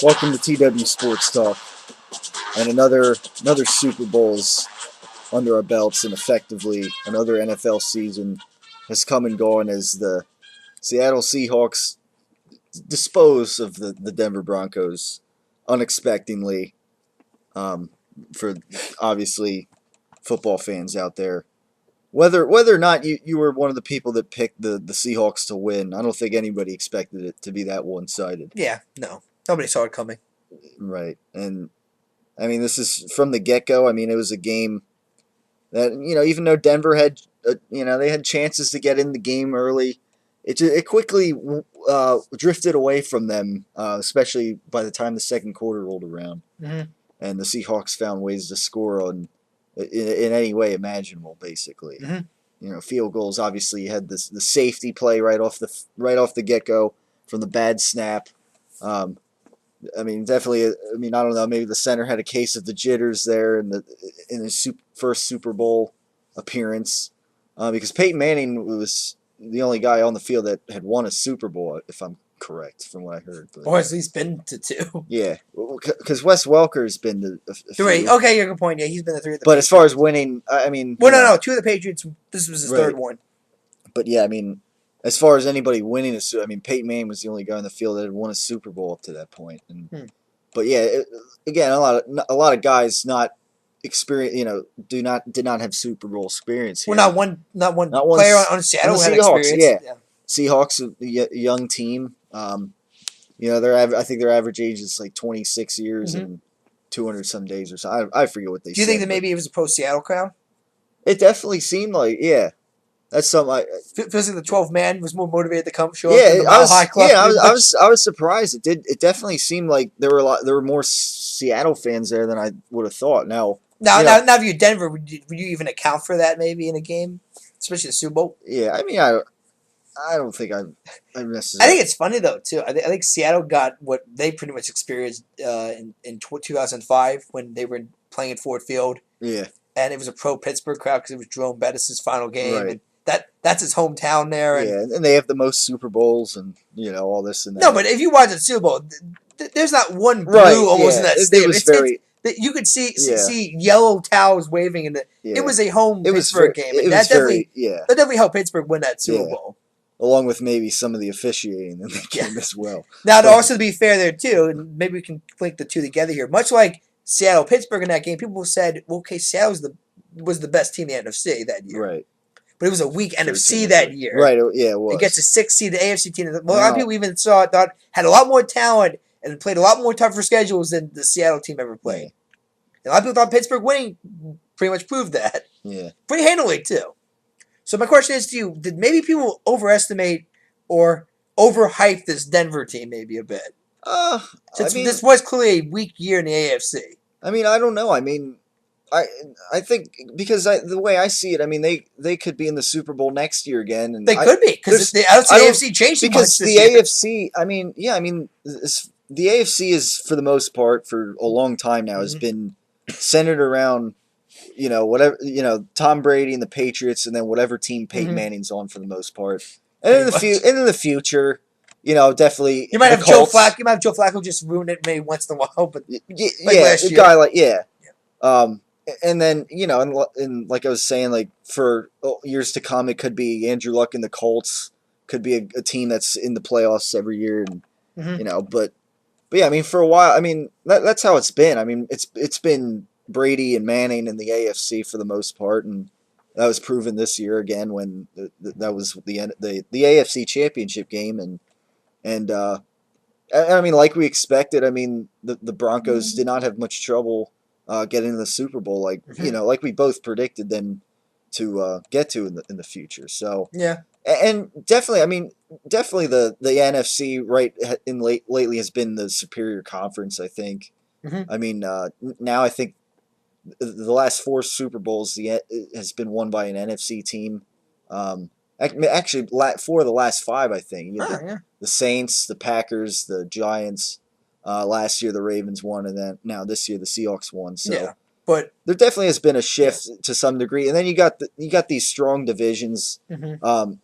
Welcome to TW Sports Talk, and another Super Bowl's under our belts, and effectively another NFL season has come and gone as the Seattle Seahawks dispose of the Denver Broncos unexpectedly. For obviously football fans out there, whether or not you were one of the people that picked the Seahawks to win, I don't think anybody expected it to be that one-sided. Yeah, no. Nobody saw it coming. Right. And, I mean, this is from the get-go. I mean, it was a game that, even though Denver had, they had chances to get in the game early, it quickly drifted away from them, especially by the time the second quarter rolled around. Mm-hmm. And the Seahawks found ways to score in any way imaginable, basically. Mm-hmm. Field goals. Obviously, you had the safety play right off the get-go from the bad snap. Definitely. I don't know. Maybe the center had a case of the jitters there in his first Super Bowl appearance, because Peyton Manning was the only guy on the field that had won a Super Bowl, if I'm correct, from what I heard. Or at least been to two. Yeah, because Wes Welker's been to a three. few. Okay, you're a good point. Yeah, he's been to three of the But Patriots. as far as winning, no. Two of the Patriots. This was his Right. third one. But yeah, as far as anybody winning Peyton Manning was the only guy on the field that had won a Super Bowl up to that point. But yeah, again, a lot of guys not experience, did not have Super Bowl experience here. Well, not one player on Seattle had Seahawks, experience. Yeah. Seahawks, a young team. I think their average age is like 26 years and 200 some days or so. I forget what they said. Do you think that maybe it was a post-Seattle crowd? It definitely seemed like, yeah. That's something. Feels like the 12 man was more motivated to come show up. I was surprised. It definitely seemed like there were more Seattle fans there than I would have thought. Now if you're Denver, would you even account for that maybe in a game, especially the Super Bowl? Yeah, I don't think I necessarily. I think it's funny though too. I think Seattle got what they pretty much experienced in 2005 when they were playing at Ford Field. Yeah, and it was a pro Pittsburgh crowd because it was Jerome Bettis' final game. Right. And that's his hometown there. And they have the most Super Bowls and all this and that. No, but if you watch the Super Bowl, there's not one blue almost in that stadium. You could see yellow towels waving in the. It was a home Pittsburgh game. And that definitely helped Pittsburgh win that Super Bowl. Along with maybe some of the officiating in the game as well. Now, to also be fair there too, and maybe we can link the two together here. Much like Seattle Pittsburgh in that game, people said, well, okay, Seattle was the best team in the NFC that year. Right. But it was a weak NFC that year. Right, yeah, it was. Against a 6-seed AFC team. A lot of people even thought had a lot more talent and played a lot more tougher schedules than the Seattle team ever played. And a lot of people thought Pittsburgh winning pretty much proved that. Yeah. Pretty handily, too. So my question is to you, did maybe people overestimate or overhype this Denver team maybe a bit? This was clearly a weak year in the AFC. I don't know. I think because the way I see it, they could be in the Super Bowl next year again, and they could be because the AFC changed because much this the year. AFC. The AFC is for the most part for a long time now has been centered around whatever Tom Brady and the Patriots, and then whatever team Peyton Manning's on for the most part, and in the future. Definitely. You might have Joe Flacco. You might have Joe Flacco just ruin it maybe once in a while, but a guy like and then and like I was saying, like for years to come, it could be Andrew Luck and the Colts. Could be a team that's in the playoffs every year, and but yeah, for a while, that's how it's been. It's been Brady and Manning in the AFC for the most part, and that was proven this year again when that was the AFC Championship game, and like we expected. The Broncos did not have much trouble getting to the Super Bowl, like we both predicted them to get to in the future. So yeah, and definitely, the NFC lately has been the superior conference. I think. Now I think the last 4 Super Bowls has been won by an NFC team. Actually, 4 of the last 5, I think. The Saints, the Packers, the Giants. Last year the Ravens won, and then now this year the Seahawks won. So but there definitely has been a shift to some degree, and then you got these strong divisions,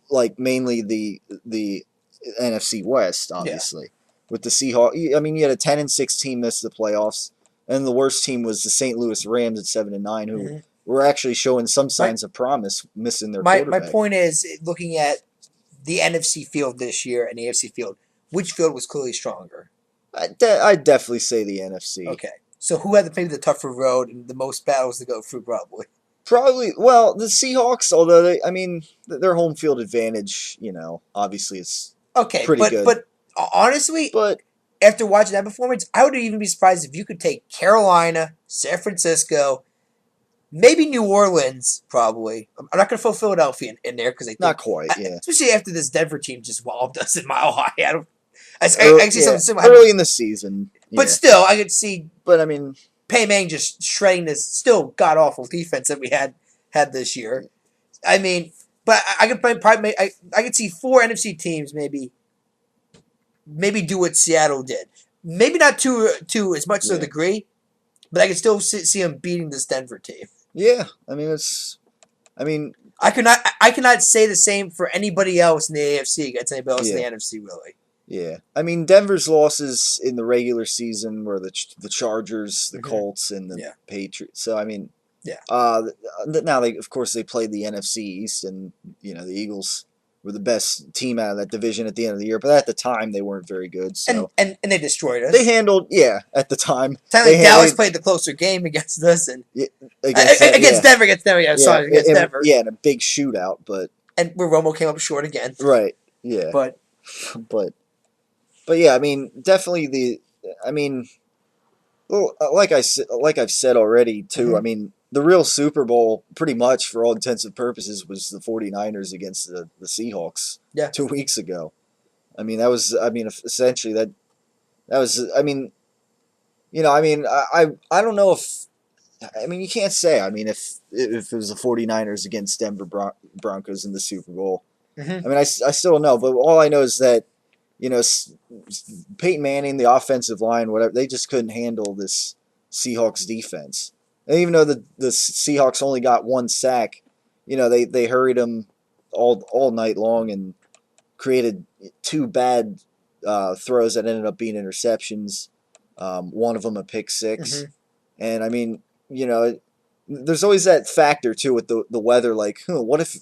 like mainly the NFC West, obviously. with the Seahawks. I mean, you had a 10-6 team miss the playoffs, and the worst team was the St. Louis Rams at 7-9, who were actually showing some signs of promise, missing their quarterback. My point is, looking at the NFC field this year and the AFC field, which field was clearly stronger? I'd definitely say the NFC. Okay. So who had maybe the tougher road and the most battles to go through, probably? Probably, well, the Seahawks, although their home field advantage, obviously is pretty good. But honestly, after watching that performance, I would even be surprised if you could take Carolina, San Francisco, maybe New Orleans, probably. I'm not going to throw Philadelphia in there because not quite, yeah. Especially after this Denver team just walloped us in Mile High. I see something similar early in the season, but still, I could see. But I mean, Peyton Manning just shredding this still god awful defense that we had this year. I mean, but I could probably I could see 4 NFC teams maybe do what Seattle did. Maybe not to as much of a degree, but I could still see them beating this Denver team. Yeah, I mean, I cannot say the same for anybody else in the AFC against anybody else in the NFC, really. Yeah, I mean, Denver's losses in the regular season were the Chargers, the Colts, and the Patriots. So I mean, now of course they played the NFC East, and the Eagles were the best team out of that division at the end of the year. But at the time, they weren't very good. So and they destroyed us. They handled at the time. Dallas played the closer game against us, and against Denver. Against Denver. Yeah, in a big shootout, and where Romo came up short again. Right. Yeah. But yeah, I mean, definitely like I've said already too. I mean, the real Super Bowl, pretty much for all intents and purposes, was the 49ers against the Seahawks 2 weeks ago. I mean, essentially that was. I mean, I don't know if. I mean, you can't say. I mean, if it was the 49ers against Denver Broncos in the Super Bowl. I mean, I still don't know, but all I know is that. Peyton Manning, the offensive line, whatever, they just couldn't handle this Seahawks defense. And even though the Seahawks only got 1 sack, they hurried them all night long and created 2 bad throws that ended up being interceptions. One of them a pick six. And I mean, there's always that factor too with the weather. Like, what if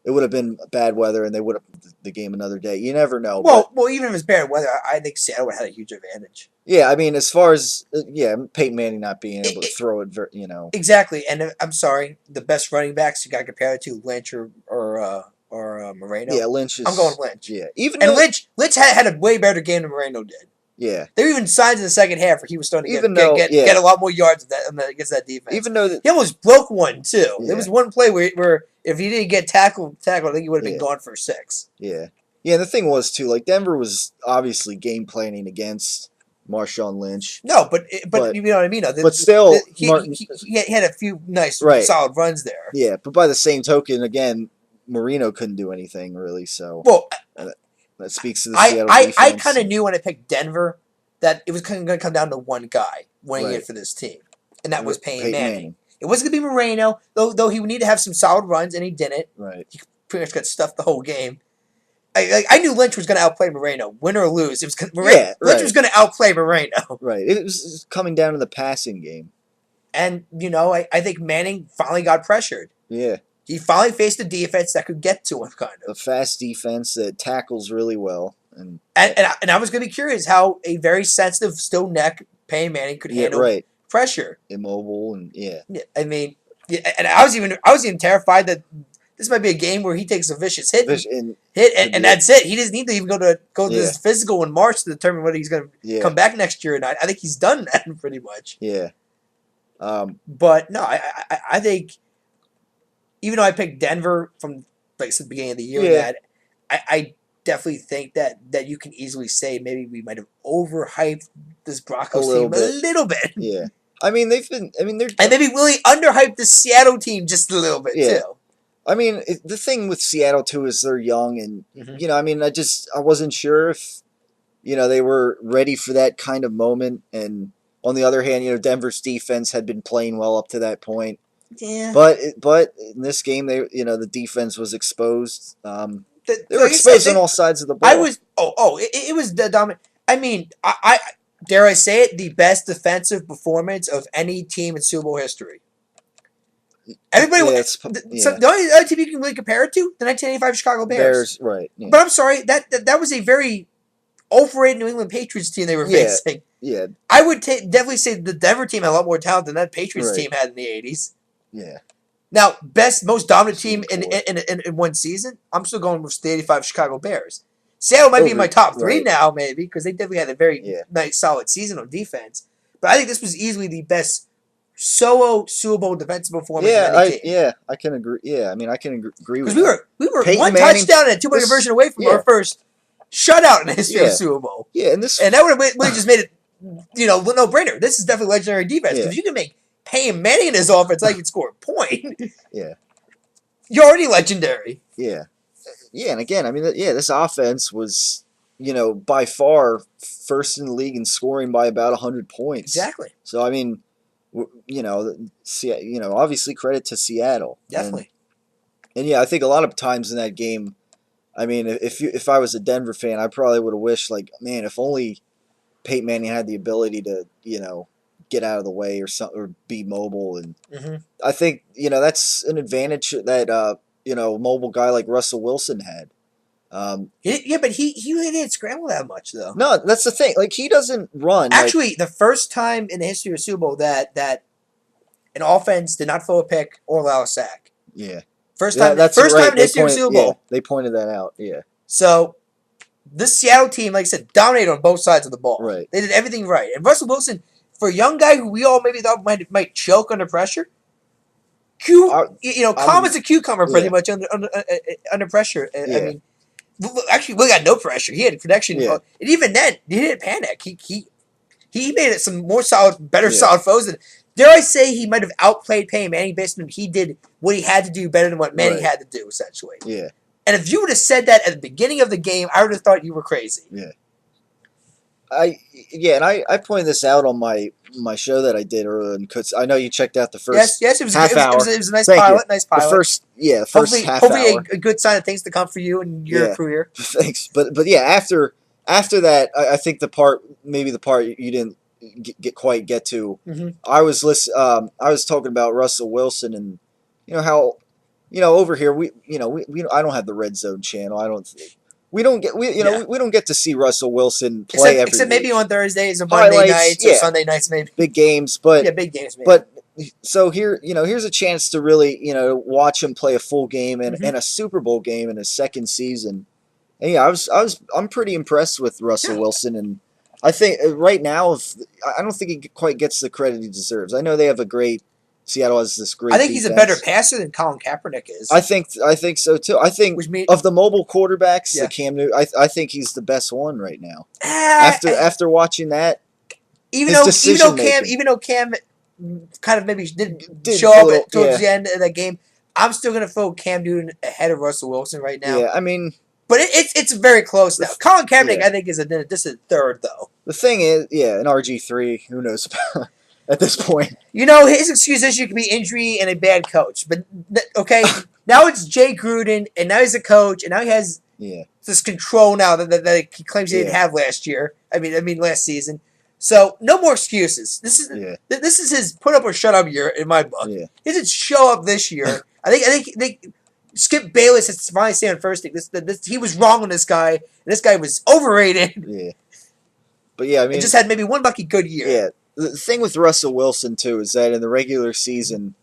it would have been bad weather and they would have the game another day? You never know. Well, even if it's bad weather, I think Seattle would have had a huge advantage. Yeah, I mean, as far as Peyton Manning not being able to throw it, exactly. And I'm sorry, the best running backs you got to compare it to Lynch or Moreno. Yeah, Lynch is. I'm going Lynch. Yeah, Lynch had a way better game than Moreno did. Yeah, there were even signs in the second half where he was starting to get a lot more yards against that defense. Even though he almost broke one too. There was one play where if he didn't get tackled, I think he would have been gone for 6. Yeah. Yeah, the thing was too, like Denver was obviously game planning against Marshawn Lynch. No, but you know what I mean. But still, he had a few nice, solid runs there. Yeah, but by the same token, again, Marino couldn't do anything really. So that speaks to the Seattle defense. I kind of knew when I picked Denver that it was going to come down to one guy winning it for this team, and that was Peyton Manning. It wasn't going to be Moreno, though he would need to have some solid runs, and he didn't. Right. He pretty much got stuffed the whole game. I knew Lynch was going to outplay Moreno, win or lose. It was Lynch was going to outplay Moreno. Right. It was coming down to the passing game. And, I think Manning finally got pressured. Yeah. He finally faced a defense that could get to him, kind of. A fast defense that tackles really well. And I was going to be curious how a very sensitive, still neck Peyton Manning could handle pressure. Immobile and I mean, and I was even terrified that this might be a game where he takes a vicious hit, and that's it. He doesn't need to even go to this physical in March to determine whether he's going to come back next year or not. I think he's done that pretty much. Yeah. But no, I think even though I picked Denver from the beginning of the year, I definitely think that you can easily say maybe we might have overhyped this Broncos team a little bit. Yeah. I mean, they're and maybe really underhyped the Seattle team just a little bit too. I mean, the thing with Seattle too is they're young, and I mean, I wasn't sure if they were ready for that kind of moment. And on the other hand, Denver's defense had been playing well up to that point. Yeah. But in this game, the defense was exposed. They were exposed on all sides of the ball. It was the dominant. I mean, I dare I say it, the best defensive performance of any team in Super Bowl history. Everybody, the only other team you can really compare it to, the 1985 Chicago Bears. Right. Yeah. But I'm sorry, that was a very overrated New England Patriots team they were facing. Yeah. I would definitely say the Denver team had a lot more talent than that Patriots team had in the 80s. Yeah. Now, most dominant team in one season, I'm still going with the 85 Chicago Bears. Seattle might be in my top 3 now, maybe, because they definitely had a very nice, solid season on defense. But I think this was easily the best solo Super Bowl defensive performance of any team. I can agree. Yeah, I mean, I can agree with that. Because we were Peyton Manning, touchdown and a 2-point conversion away from our first shutout in the history of Super Bowl. Yeah, and that would have just made it, no brainer. This is definitely legendary defense because you can make Peyton Manning in his offense, I can score a point. Yeah, you're already legendary. Yeah, and again, I mean, this offense was, by far first in the league in scoring by about 100 points. Exactly. So I mean, obviously credit to Seattle. Definitely. And yeah, I think a lot of times in that game, I mean, if I was a Denver fan, I probably would have wished, like, man, if only Peyton Manning had the ability to, get out of the way or something, or be mobile. And I think, that's an advantage that, mobile guy like Russell Wilson had. But he didn't scramble that much, though. No, that's the thing. Like, he doesn't run. Actually, the first time in the history of Super Bowl that an offense did not throw a pick or allow a sack. Yeah. First time in the history of Super Bowl. Yeah, they pointed that out, yeah. So, this Seattle team, like I said, dominated on both sides of the ball. Right. They did everything right. And Russell Wilson, for a young guy who we all maybe thought might choke under pressure, calm as a cucumber pretty much under pressure. Yeah. I mean, actually, Will got no pressure. He had connection. Yeah. And even then, he didn't panic. He made it some more solid, better solid foes. And dare I say he might have outplayed Peyton Manning based on he did what he had to do better than what Manning had to do, essentially. Yeah. And if you would have said that at the beginning of the game, I would have thought you were crazy. Yeah. I pointed this out on my show that I did earlier, because I know you checked out the first it was half hour. It was a nice pilot. Nice pilot. The first half hour. Hopefully a good sign of things to come for you and your career. Thanks. But yeah, after that, I think the part you didn't get to. Mm-hmm. I was talking about Russell Wilson and how over here we I don't have the Red Zone channel. We don't get to see Russell Wilson play except maybe on Thursdays or Monday nights or Sunday nights, maybe big games. But big games. Maybe. But so here's a chance to really watch him play a full game and a Super Bowl game in his second season. And I'm pretty impressed with Russell Wilson, and I think right now I don't think he quite gets the credit he deserves. I know they have Seattle has this great. I think defense. He's a better passer than Colin Kaepernick is. I think so too. I think of the mobile quarterbacks, the Cam Newton, I think he's the best one right now. After watching that, even though Cam kind of maybe did show up towards the end of that game, I'm still gonna throw Cam Newton ahead of Russell Wilson right now. Yeah, I mean, but it's very close now. Colin Kaepernick, I think, is a distant third though. The thing is, an RG3, who knows about. At this point, his excuse issue could be injury and a bad coach. But now it's Jay Gruden, and now he's a coach, and now he has this control now that he claims he didn't have last year. I mean last season. So no more excuses. This is his put up or shut up year in my book. Yeah. He didn't show up this year. I think Skip Bayless has to finally say on first take this he was wrong on this guy. And this guy was overrated. Yeah, but I mean, it just had maybe one lucky good year. Yeah. The thing with Russell Wilson too is that in the regular season,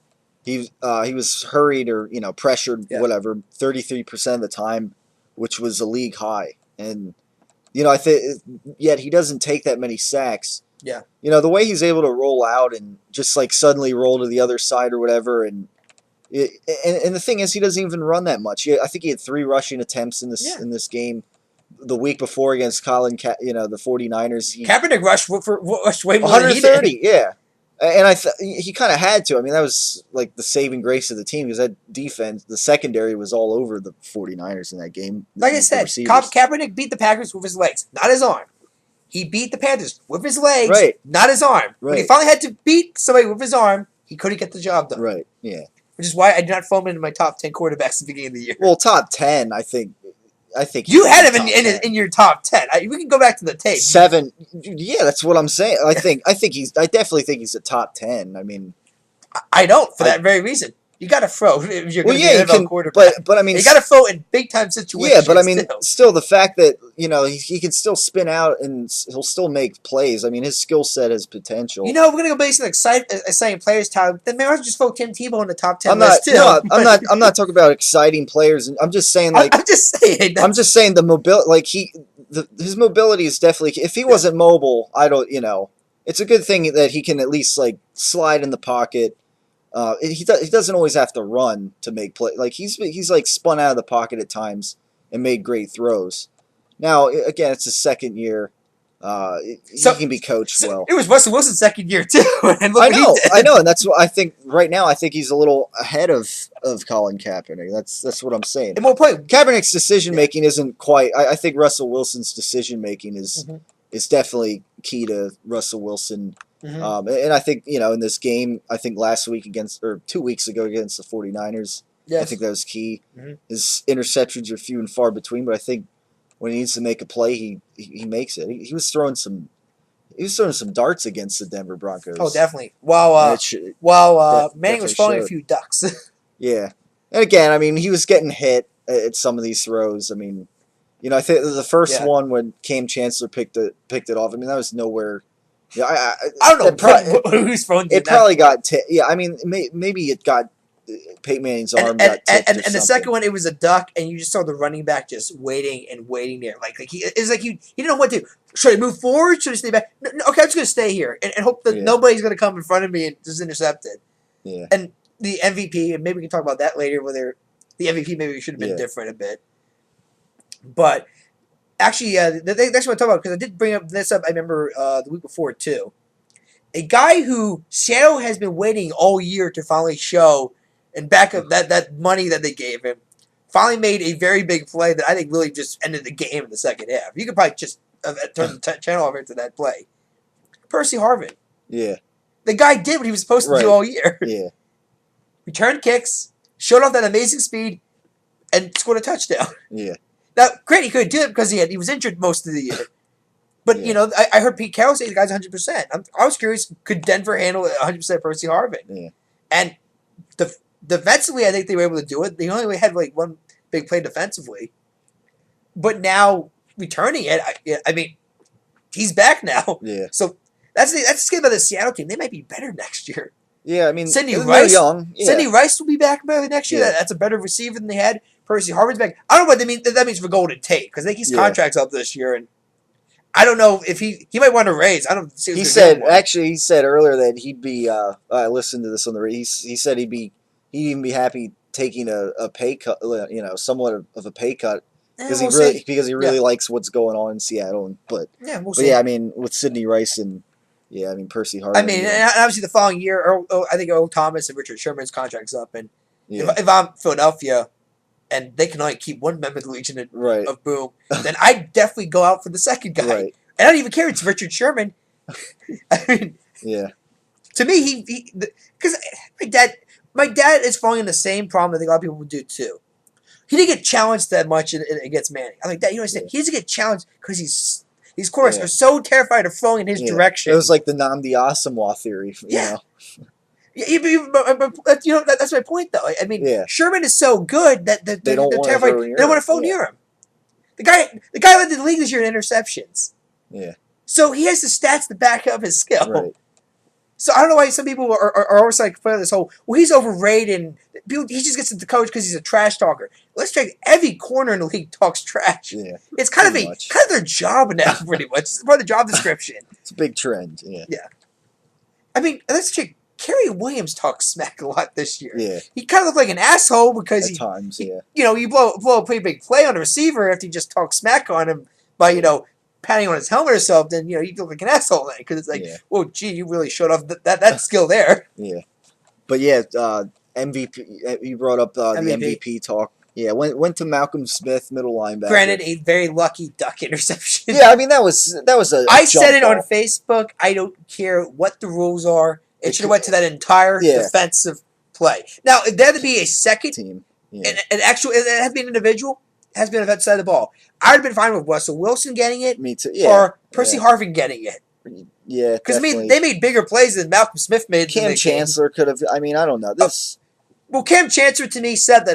he was hurried or pressured whatever 33% of the time, which was a league high, and I think yet he doesn't take that many sacks. Yeah, the way he's able to roll out and just like suddenly roll to the other side or whatever, and the thing is he doesn't even run that much. I think he had 3 rushing attempts in this game. The week before against the 49ers, Kaepernick rushed way more 130, than he did. And he kind of had to. I mean, that was like the saving grace of the team because that defense, the secondary was all over the 49ers in that game. Like I said, Kaepernick beat the Packers with his legs, not his arm. He beat the Panthers with his legs, not his arm. When he finally had to beat somebody with his arm, he couldn't get the job done. Right, yeah. Which is why I did not foam into my top 10 quarterbacks at the beginning of the year. Well, top 10, I think. I think you had him in your top 10. We can go back to the tape. 7. Yeah, that's what I'm saying. I definitely think he's a top 10. I mean, I don't for that very reason. You got to throw if you're going to be an NFL quarterback. But I mean, you got to throw in big time situations. Yeah, but I mean, still the fact that he can still spin out and he'll still make plays. I mean, his skill set has potential. We're going to go based on exciting players, Tyler. Then maybe I'll just throw Tim Tebow in the top 10 list too. No, I'm not talking about exciting players. I'm just saying I'm just saying the mobility. Like his mobility is definitely. If he wasn't mobile, I don't. It's a good thing that he can at least slide in the pocket. He doesn't always have to run to make play. Like he's like spun out of the pocket at times and made great throws. Now again, it's his second year. He can be coached well. It was Russell Wilson's second year too. And I know, and that's what I think. Right now, I think he's a little ahead of Colin Kaepernick. That's what I'm saying. And more point, Kaepernick's decision making isn't quite. I think Russell Wilson's decision making is definitely key to Russell Wilson. Mm-hmm. And I think, in this game, I think 2 weeks ago against the 49ers, I think that was key. Mm-hmm. His interceptions are few and far between, but I think when he needs to make a play, he makes it. He was throwing some darts against the Denver Broncos. Oh, definitely. While Manning was throwing a few ducks. Yeah. And again, I mean, he was getting hit at some of these throws. I mean, I think the first one when Cam Chancellor picked it off, I mean, that was nowhere. Yeah, I don't know who's throwing. It probably got I mean, maybe it got Peyton Manning's arm got tipped and the second one, it was a duck, and you just saw the running back just waiting there, like he didn't know what to do. Should I move forward? Should I stay back? No, okay, I'm just gonna stay here and hope that nobody's gonna come in front of me and just intercept it. Yeah. And the MVP, and maybe we can talk about that later. Whether the MVP maybe should have been different a bit, but. Actually, the next one I talk about, because I did bring this up, I remember the week before too. A guy who Seattle has been waiting all year to finally show and back up that money that they gave him, finally made a very big play that I think really just ended the game in the second half. You could probably just turn the channel over into that play. Percy Harvin. Yeah. The guy did what he was supposed to do all year. Yeah. Returned kicks, showed off that amazing speed, and scored a touchdown. Yeah. Now, great, he couldn't do it because he was injured most of the year. But, I heard Pete Carroll say the guy's 100%. I was curious, could Denver handle 100% Percy Harvin? Yeah. And defensively, I think they were able to do it. They only had, one big play defensively. But now, returning it, I mean, he's back now. Yeah. So, that's the scary about the Seattle team. They might be better next year. Yeah, I mean, Sidney Rice, young. Yeah. Sidney Rice will be back maybe next year. Yeah. That's a better receiver than they had. Percy Harvin's back. I don't know what that means for Golden Tate, because I think his contract's up this year, and I don't know if he might want to raise. I don't see. He said earlier that he'd be. I listened to this on the radio. He said he'd even be happy taking a pay cut. Somewhat of a pay cut because he really likes what's going on in Seattle. But I mean, with Sidney Rice and. Yeah, I mean, Percy Harvin. I mean, and obviously the following year, I think Earl Thomas and Richard Sherman's contract's up. And if I'm Philadelphia and they can only keep one member of the Legion of Boom, then I'd definitay go out for the second guy. Right. And I don't even care if it's Richard Sherman. I mean, to me, because my dad is falling in the same problem I think a lot of people would do too. He didn't get challenged that much against Manning. I'm like, Dad, you understand? He doesn't get challenged because these quarterbacks are so terrified of throwing in his direction. It was like the Nnamdi Asomugha theory. Yeah, but that's my point, though. I mean, Sherman is so good that they're terrified. They don't want to throw near him. The guy led the league this year in interceptions. Yeah. So he has the stats to back up his skill. Right. So I don't know why some people are always like putting this whole, he's overrated. And he just gets into the coach because he's a trash talker. Let's check. Every corner in the league talks trash. Yeah, it's kind of their job now, pretty much. It's part of the job description. It's a big trend. Yeah. Yeah. I mean, let's check. Kerry Williams talks smack a lot this year. Yeah. He kind of looked like an asshole because at times, you blow a pretty big play on the receiver after you just talk smack on him by patting on his helmet or something. You look like an asshole then because it's like, well, gee, you really showed off that skill there. Yeah. But MVP. You brought up the MVP talk. Yeah, went to Malcolm Smith, middle linebacker. Granted, a very lucky duck interception. Yeah, I mean that was a. I said it on Facebook. I don't care what the rules are. It should have went to that entire defensive play. Now, if there had to be a second team, an actual, it had to be an individual. has been on that side of the ball. I'd have been fine with Russell Wilson getting it. Me too. Yeah. Or Percy Harvin getting it. Yeah, because they made bigger plays than Malcolm Smith made. Cam Chancellor could have. I mean, I don't know this. Well, Cam Chancellor to me set the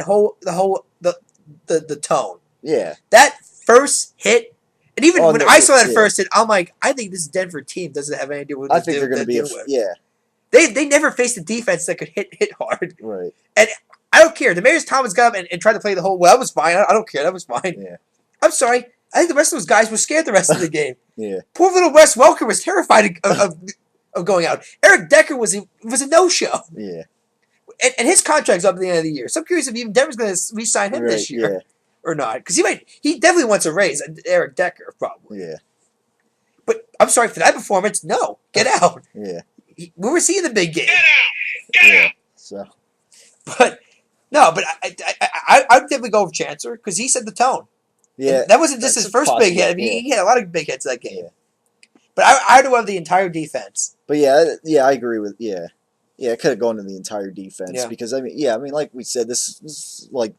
tone. Yeah. That first hit, and even when I saw that first hit, I'm like, I think this Denver team doesn't have any idea what I think they're going to be. They never faced a defense that could hit hard. Right. And I don't care. Demarius Thomas got up and tried to play the whole. Well, that was fine. I don't care. That was fine. Yeah. I'm sorry. I think the rest of those guys were scared the rest of the game. Yeah. Poor little Wes Welker was terrified of going out. Eric Decker was a no-show. Yeah. And his contract's up at the end of the year. So I'm curious if even Denver's going to re-sign him this year or not. Because he definitely wants a raise. Eric Decker, probably. Yeah. But I'm sorry, for that performance, no. Get out. Yeah. We were seeing the big game. Get out. So. But, no, but I'd definitely go with Chancellor because he set the tone. Yeah. And that wasn't just his first big hit. I mean, he had a lot of big hits that game. Yeah. But I'd have the entire defense. But I agree with it could have gone to the entire defense because I mean, like we said, this is like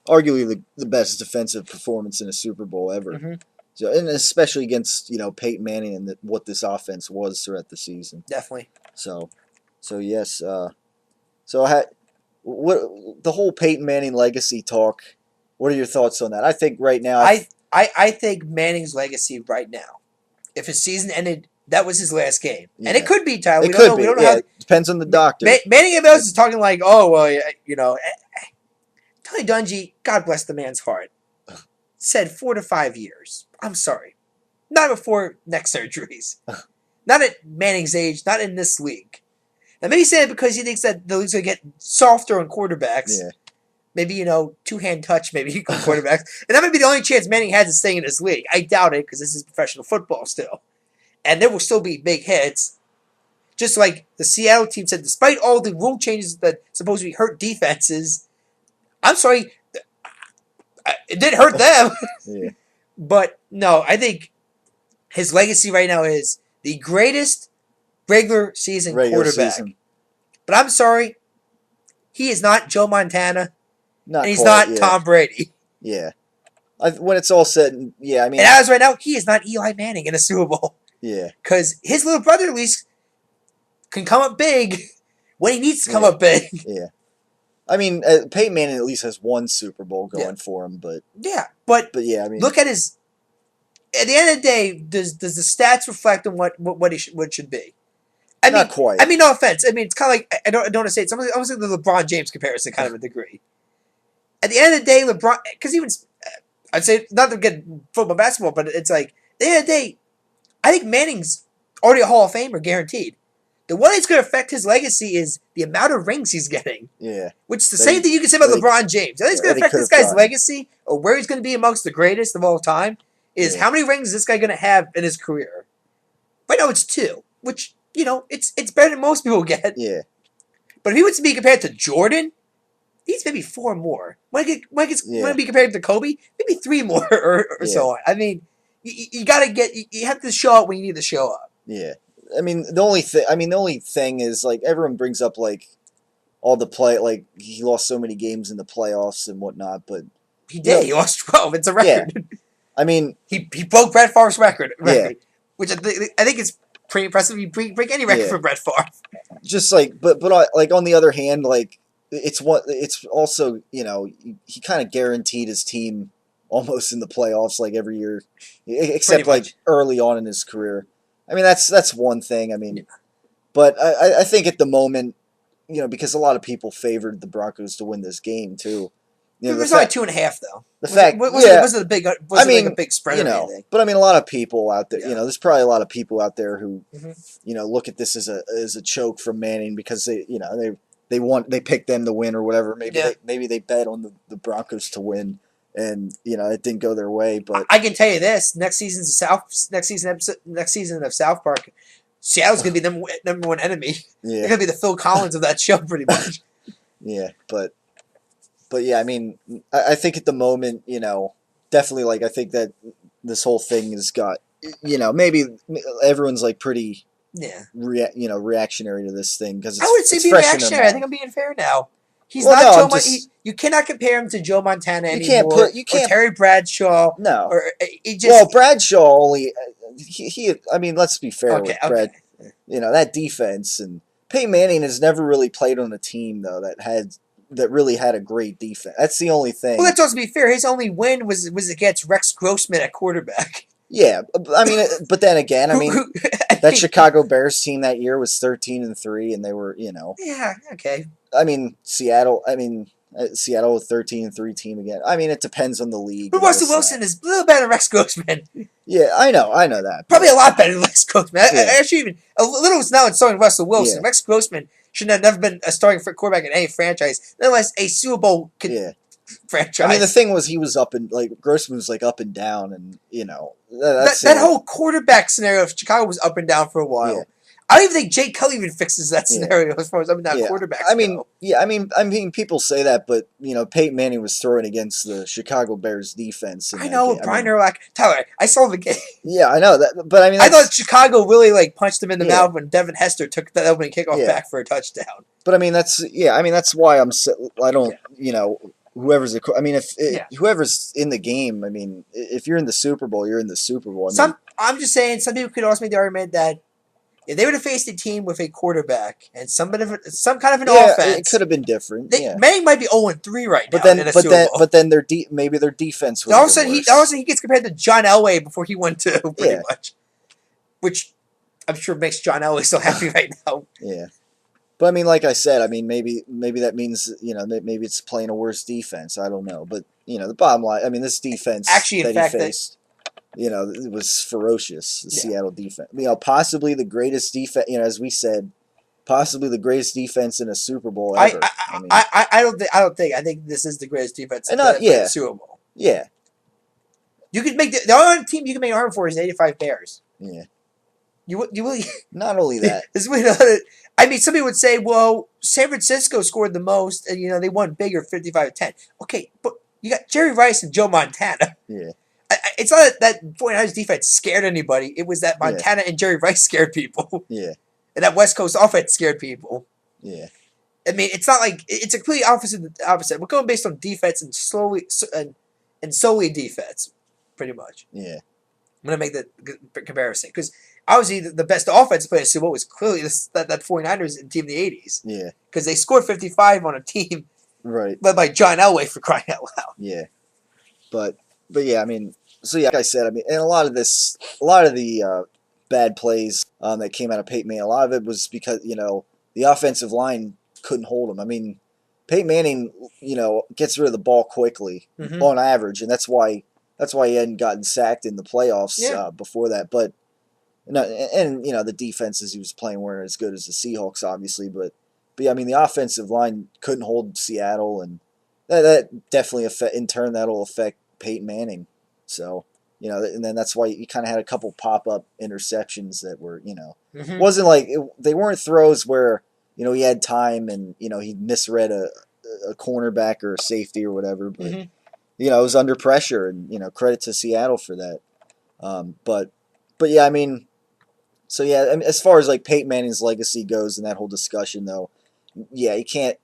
arguably the best defensive performance in a Super Bowl ever. Mm-hmm. So, and especially against Peyton Manning and what this offense was throughout the season. Definitely. So yes. What the whole Peyton Manning legacy talk? What are your thoughts on that? I think right now, I think Manning's legacy right now, if his season ended. That was his last game. Yeah. And it could be, Tyler. We don't know how. Depends on the doctor. Manning is talking like, oh, well, Tony Dungy, God bless the man's heart, said 4 to 5 years. I'm sorry. Not before neck surgeries. Not at Manning's age, not in this league. Now, maybe he said it because he thinks that the league's going to get softer on quarterbacks. Yeah. Maybe, two-hand touch, maybe quarterbacks. And that might be the only chance Manning has of staying in this league. I doubt it because this is professional football still. And there will still be big hits. Just like the Seattle team said, despite all the rule changes that supposedly hurt defenses, I'm sorry, it did hurt them. Yeah. But no, I think his legacy right now is the greatest regular season quarterback. But I'm sorry, he is not Joe Montana, and he's not Tom Brady. Yeah. When it's all said, I mean... And as right now, he is not Eli Manning in a Super Bowl. Yeah. Because his little brother at least can come up big when he needs to come up big. Yeah. I mean, Peyton Manning at least has one Super Bowl going for him, but... Yeah, but I mean... Look at his... At the end of the day, does the stats reflect on what it should be? Not quite. I mean, no offense. I mean, it's kind of like... I don't want to say it. It's almost like the LeBron James comparison kind of a degree. At the end of the day, LeBron... Because even... I'd say, not to get football, basketball, but it's like... At the end of the day... I think Manning's already a Hall of Famer, guaranteed. The one that's going to affect his legacy is the amount of rings he's getting. Yeah. Which is the same thing you can say about LeBron James. I think it's going to affect this guy's legacy, or where he's going to be amongst the greatest of all time, is how many rings is this guy going to have in his career? Right now it's 2, which, it's better than most people get. Yeah. But if he was to be compared to Jordan, he's maybe 4 more. When it be compared to Kobe, maybe 3 more or so on. I mean... You gotta you have to show up when you need to show up. Yeah, I mean the only thing is like everyone brings up like all the play like he lost so many games in the playoffs and whatnot, but he did. He lost 12. It's a record. Yeah. I mean he broke Brett Favre's record. Which I think is pretty impressive. You break any record for Brett Favre. Just like but like on the other hand, like it's also he kind of guaranteed his team almost in the playoffs like every year, except like early on in his career. I mean that's one thing. I mean, but I think at the moment, because a lot of people favored the Broncos to win this game too. It was only 2.5 though. Wasn't a big? Like a big spread or anything. But I mean, a lot of people out there. There's probably a lot of people out there who, look at this as a choke from Manning because they picked them to win or whatever. Maybe they bet on the Broncos to win. And it didn't go their way, but I can tell you this: next season of South Park, Seattle's gonna be number one enemy. Yeah. They're gonna be the Phil Collins of that show, pretty much. Yeah, but yeah, I mean, I think at the moment, definitely like I think that this whole thing has got, maybe everyone's like pretty, reactionary to this thing because I would say be reactionary. I think I'm being fair now. He's not Joe Montana. You cannot compare him to Joe Montana anymore. Or Terry Bradshaw. No. Or Bradshaw only. I mean, let's be fair with Brad. You know, that defense, and Peyton Manning has never really played on a team though that really had a great defense. That's the only thing. Well, let's also be fair. His only win was against Rex Grossman at quarterback. Yeah, I mean, but then again, I mean, that Chicago Bears team that year was 13-3, and they were, you know. Yeah. Okay. I mean, Seattle. I mean, Seattle, 13-3 team again. I mean, it depends on the league. But Russell Wilson is a little better than Rex Grossman. Yeah, I know that. Probably a lot better than Rex Grossman. Yeah. Actually, even a little is now starting Russell Wilson. Yeah. Rex Grossman should have never been a starting quarterback in any franchise, unless a Super Bowl franchise. I mean, the thing was, he was Grossman was up and down, and you know that whole quarterback scenario of Chicago was up and down for a while. Yeah. I don't even think Jay Cutler even fixes that scenario as far as up and down quarterbacks. I mean, people say that, but you know, Peyton Manning was throwing against the Chicago Bears defense. I know, Brian Urlacher. Tyler, I saw the game. Yeah, I know that, but I mean, I thought Chicago really punched him in the mouth when Devin Hester took that opening kickoff back for a touchdown. But I mean, that's why I don't, you know. Whoever's in the game, I mean, if you're in the Super Bowl, you're in the Super Bowl. I'm just saying, some people could also make the argument that if they would have faced a team with a quarterback and some kind of an offense, it could have been different. Manning might be 0-3 right now. But then maybe their defense was. All of a sudden, he gets compared to John Elway before he went to pretty much, which I'm sure makes John Elway so happy right now. Yeah. But I mean, like I said, I mean, maybe that means, you know, maybe it's playing a worse defense. I don't know, but you know, the bottom line, I mean, this defense he faced, you know, it was ferocious. The Seattle defense, you know, possibly the greatest defense. You know, as we said, possibly the greatest defense in a Super Bowl ever. I don't think. I think this is the greatest defense in the Super Bowl. Yeah. You could make the only team you can make an argument for is the '85 Bears. Yeah. You really not only that. I mean, somebody would say, well, San Francisco scored the most, and, you know, they won bigger 55-10. Okay, but you got Jerry Rice and Joe Montana. Yeah. It's not that 49ers defense scared anybody. It was that Montana and Jerry Rice scared people. Yeah. And that West Coast offense scared people. Yeah. I mean, it's not like – it's a completely opposite. We're going based on defense and solely defense, pretty much. Yeah. I'm going to make the comparison because – obviously, the best offensive player in the Super Bowl was clearly that 49ers team in the 80s. Yeah. Because they scored 55 on a team led by John Elway, for crying out loud. Yeah. But yeah, I mean, so yeah, like I said, I mean, and a lot of the bad plays that came out of Peyton Manning, a lot of it was because, you know, the offensive line couldn't hold him. I mean, Peyton Manning, you know, gets rid of the ball quickly on average, and that's why he hadn't gotten sacked in the playoffs before that. But no, and you know, the defenses he was playing weren't as good as the Seahawks, obviously, but yeah, I mean, the offensive line couldn't hold Seattle, and that definitely in turn that'll affect Peyton Manning. So, you know, and then that's why he kind of had a couple pop-up interceptions that were, you know, wasn't like they weren't throws where, you know, he had time and, you know, he misread a cornerback or a safety or whatever, but you know, it was under pressure, and you know, credit to Seattle for that. But yeah, I mean. So yeah, I mean, as far as like Peyton Manning's legacy goes in that whole discussion, though, yeah, you can't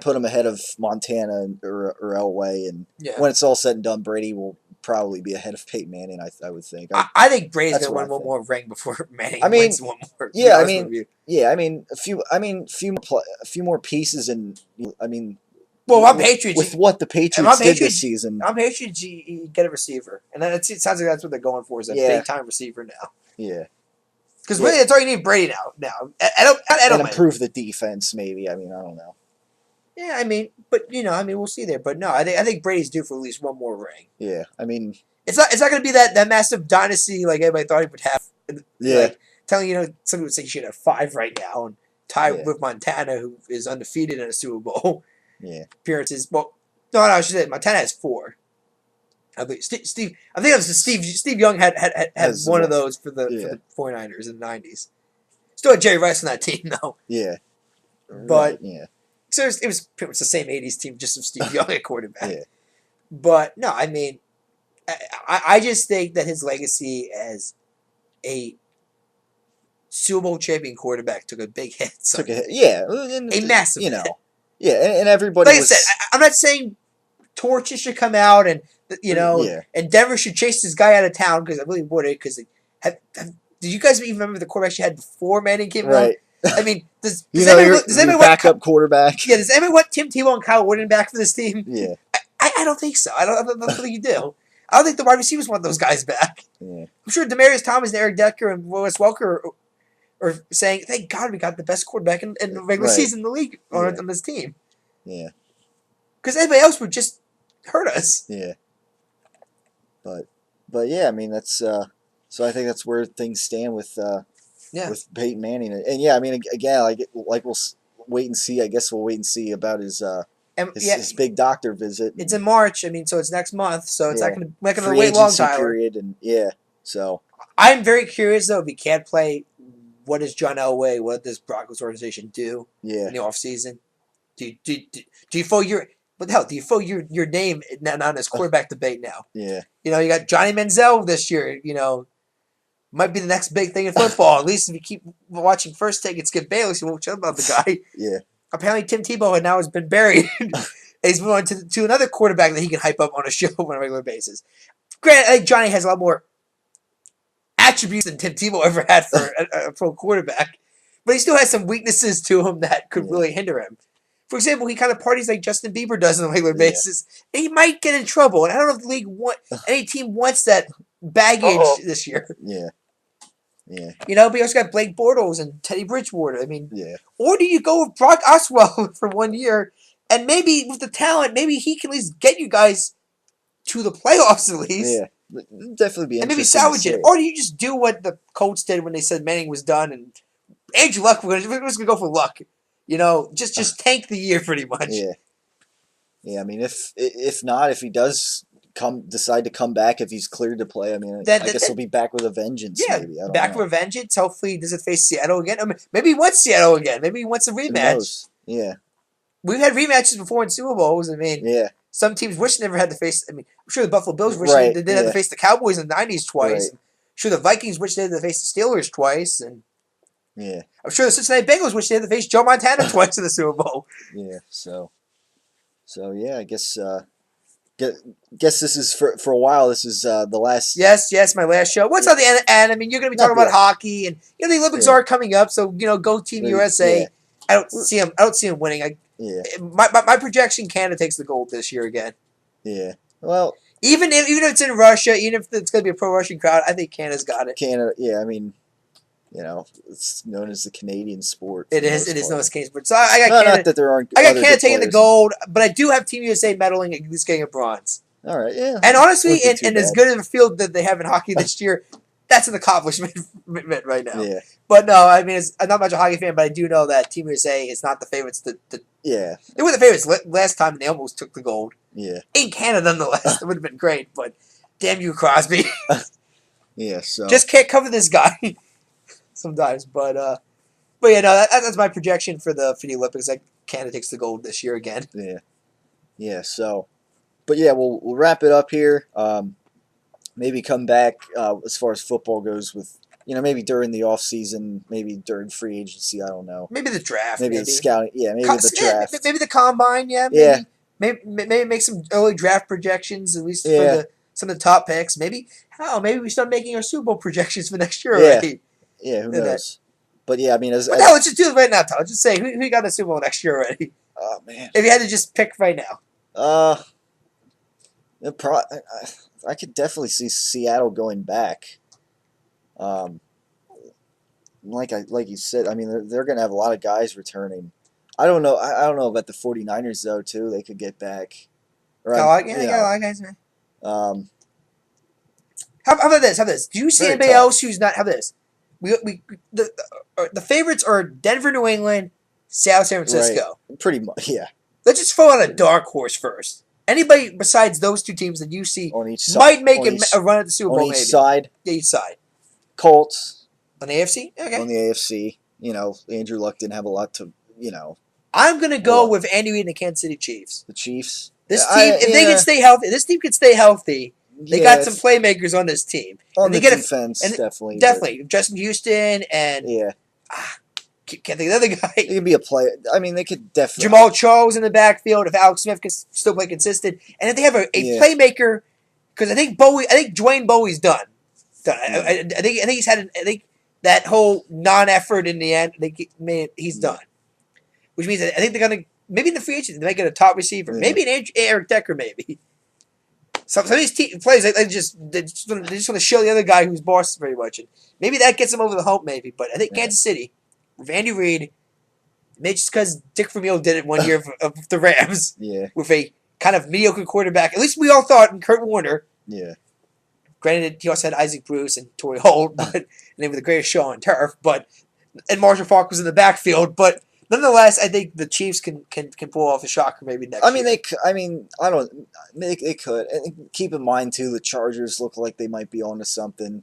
put him ahead of Montana or Elway, and when it's all said and done, Brady will probably be ahead of Peyton Manning. I would think. I think Brady's gonna win one more ring before Manning wins one more. Yeah, I mean, a few more pieces, and I mean. Well, I'm Patriots. With what the Patriots did this season, I'm Patriots. You get a receiver, and then it sounds like that's what they're going for, is a big time receiver now. Yeah. Because really, that's all you need Brady now. Edelman. And improve the defense, maybe. I mean, I don't know. Yeah, I mean, but you know, I mean, we'll see there. But no, I think Brady's due for at least one more ring. Yeah, I mean, it's not going to be that massive dynasty like everybody thought he would have. Yeah, like, telling somebody would say he should have 5 right now and tie with Montana, who is undefeated in a Super Bowl. Yeah, appearances. Well, no, I should say Montana has 4. I think Steve Young had one of those for the 49ers in the 90s. Still had Jerry Rice on that team, though. Yeah. But so it was pretty much the same 80s team, just with Steve Young at quarterback. Yeah. But, no, I mean, I just think that his legacy as a Super Bowl champion quarterback took a big hit. A massive hit. Yeah, and everybody. Like I said, I'm not saying torches should come out and and Denver should chase this guy out of town because I really would it because did you guys even remember the quarterback she had before Manning came out? I mean, does anybody backup quarterback? Yeah, does anybody want Tim Tebow and Kyle Wooden back for this team? Yeah, I don't think so. I don't think you do. I don't think the wide receivers want those guys back. Yeah. I'm sure Demaryius Thomas and Eric Decker and Wes Welker are saying, "Thank God we got the best quarterback in the regular season in the league on this team." Yeah, because anybody else would just hurt us. Yeah, but yeah, I mean that's so I think that's where things stand with Peyton Manning, and yeah, I mean again, like we'll wait and see. I guess we'll wait and see about his big doctor visit. It's in March. I mean, so it's next month. So it's not going to wait long, Tyler. Period, and so I'm very curious though if he can't play. What does John Elway? What does Broncos organization do? In the offseason? Do you feel do you feel your name now on this quarterback debate now? Yeah. You got Johnny Manziel this year. Might be the next big thing in football. At least if you keep watching First Take and Skip Bayless, you won't shut about the guy. Yeah. Apparently, Tim Tebow now has been buried. He's moved on to another quarterback that he can hype up on a show on a regular basis. Granted, I think Johnny has a lot more attributes than Tim Tebow ever had for a pro quarterback, but he still has some weaknesses to him that could really hinder him. For example, he kind of parties like Justin Bieber does on a regular basis, and he might get in trouble. And I don't know if the league any team wants that baggage this year. Yeah. Yeah. But you also got Blake Bortles and Teddy Bridgewater. I mean, or do you go with Brock Osweiler for 1 year, and maybe with the talent, maybe he can at least get you guys to the playoffs at least. Yeah, definitely be. And maybe salvage it, or do you just do what the Colts did when they said Manning was done and Andrew Luck? We're just gonna go for Luck. Just tank the year pretty much. Yeah. Yeah, I mean, if not, if he does decide to come back, if he's cleared to play, I mean, I guess he'll be back with a vengeance. Yeah, maybe. Back with a vengeance. Hopefully, he doesn't face Seattle again. I mean, maybe he wants Seattle again. Maybe he wants a rematch. Yeah. We've had rematches before in Super Bowls. I mean, some teams wish they never had to face. I mean, I'm sure the Buffalo Bills wish they didn't have to face the Cowboys in the '90s twice. Right. I'm sure the Vikings wish they had to face the Steelers twice, and I'm sure the Cincinnati Bengals wish they had to face Joe Montana twice in the Super Bowl. Yeah. So yeah, I guess. Guess this is for a while. This is the last. Yes, my last show. What's on the end? I mean, you're going to be talking about hockey, and the Olympics are coming up. So go Team USA. Yeah. I don't see him winning. My projection: Canada takes the gold this year again. Yeah. Well, even if it's in Russia, even if it's going to be a pro-Russian crowd, I think Canada's got it. Canada. Yeah. I mean, it's known as the Canadian sport. It is known as Canadian sport. So I got Canada. Not that there aren't. I got Canada taking the gold, but I do have Team USA medaling at least getting a bronze. All right, yeah. And honestly, and as good of a field that they have in hockey this year, that's an accomplishment right now. Yeah. But no, I mean, I'm not much a hockey fan, but I do know that Team USA is not the favorites. Yeah. They were the favorites last time, and they almost took the gold. Yeah. In Canada, nonetheless. It would have been great, but damn you, Crosby. Yeah, so. Just can't cover this guy sometimes. But yeah, no, that's my projection for the Olympics. Like, Canada takes the gold this year again. Yeah. Yeah, so. But yeah, we'll wrap it up here. Maybe come back as far as football goes with, maybe during the off season, maybe during free agency. I don't know. Maybe the draft. Maybe the scouting. Yeah, maybe the draft. Maybe the combine. Yeah. Yeah. Maybe make some early draft projections at least for some of the top picks. Maybe we start making our Super Bowl projections for next year already. Yeah. Who knows? But yeah, I mean, let's just do it right now, Tyler. Just say who got the Super Bowl next year already. Oh man. If you had to just pick right now. I could definitely see Seattle going back. Like you said, I mean they're going to have a lot of guys returning. I don't know about the 49ers though too. They could get back. They got a lot of guys, man. How about this? Do you see anybody else who's not? How about this? The favorites are Denver, New England, South San Francisco. Right. Pretty much, yeah. Let's just throw out a dark horse first. Anybody besides those two teams that you see might make a run at the Super Bowl, maybe. Side. Yeah, each side. Colts. On the AFC? Okay. On the AFC. Andrew Luck didn't have a lot to, I'm going to go with Andy Reid and the Kansas City Chiefs. The Chiefs? This team, if they can stay healthy, they got some playmakers on this team. On the defense, definitely. Definitely. Justin Houston and... Yeah. Can't think of the other guy. He could be a player. I mean, they could definitely. Jamal Charles in the backfield if Alex Smith can still play consistent, and if they have a playmaker, because I think Dwayne Bowie's done. Yeah. I think he's had. I think that whole non-effort in the end. He's done, which means that I think they're gonna maybe in the free agent they might get a top receiver, maybe an Eric Decker, maybe. Some of these players they just want to show the other guy who's boss very much, and maybe that gets them over the hump. Maybe, but I think Kansas City with Andy Reid. Maybe just because Dick Vermeil did it one year of the Rams with a kind of mediocre quarterback. At least we all thought in Kurt Warner. Yeah. Granted, he also had Isaac Bruce and Torrey Holt, and they were the greatest show on turf. And Marshall Faulk was in the backfield. But nonetheless, I think the Chiefs can pull off a shocker maybe next year. They could. And keep in mind too, the Chargers look like they might be onto something.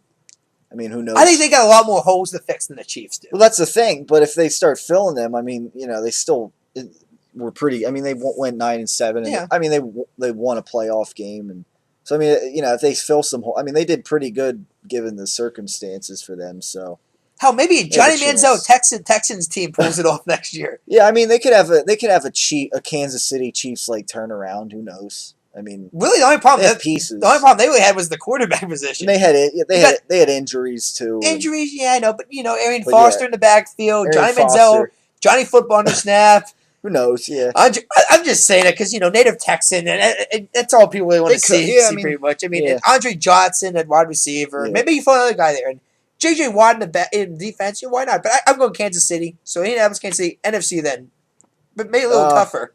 I mean, who knows? I think they got a lot more holes to fix than the Chiefs do. Well, that's the thing. But if they start filling them, I mean, they still were pretty. I mean, they went 9-7. And I mean, they won a playoff game, and so I mean, if they fill some hole, I mean, they did pretty good given the circumstances for them. So hell, maybe Johnny Manziel Texans team pulls it off next year. Yeah, I mean, they could have a Kansas City Chiefs like turnaround. Who knows? I mean, really, the only problem they really had was the quarterback position. They had injuries too. Injuries, I know, but Arian Foster in the backfield, Johnny Manziel, Johnny Football on the snap. Who knows? Yeah, I'm just saying it because native Texan, and that's all people really want to see. Pretty much. I mean, Andre Johnson at wide receiver. Maybe you find another guy there, and J.J. Watt in defense. Why not? But I'm going Kansas City. So Indianapolis, Kansas City, NFC then, but maybe a little tougher.